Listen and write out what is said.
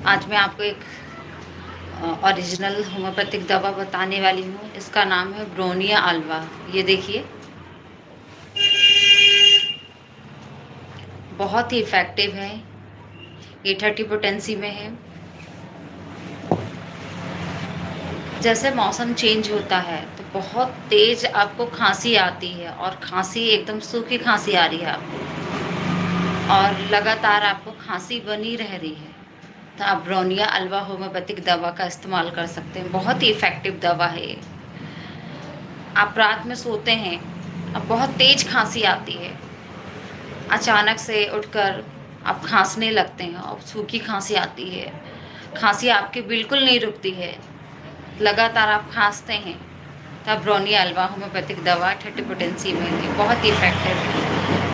आज मैं आपको एक ओरिजिनल होम्योपैथिक दवा बताने वाली हूँ। इसका नाम है ब्रोनिया अल्वा। ये देखिए, बहुत ही इफ़ेक्टिव है। ये 30 पोटेंसी में है। जैसे मौसम चेंज होता है तो बहुत तेज़ आपको खाँसी आती है और खाँसी एकदम सूखी खाँसी आ रही है आपको और लगातार आपको खाँसी बनी रह रही है, तो आप ब्रोनिया अल्वा होम्योपैथिक दवा का इस्तेमाल कर सकते हैं। बहुत ही इफ़ेक्टिव दवा है ये। आप रात में सोते हैं, अब बहुत तेज़ खाँसी आती है, अचानक से उठकर आप खाँसने लगते हैं और सूखी खाँसी आती है। खाँसी आपकी बिल्कुल नहीं रुकती है, लगातार आप खाँसते हैं, तब ब्रोनिया अल्वा होम्योपैथिक दवा 30 पोटेंसी में है, बहुत ही इफ़ेक्टिव है।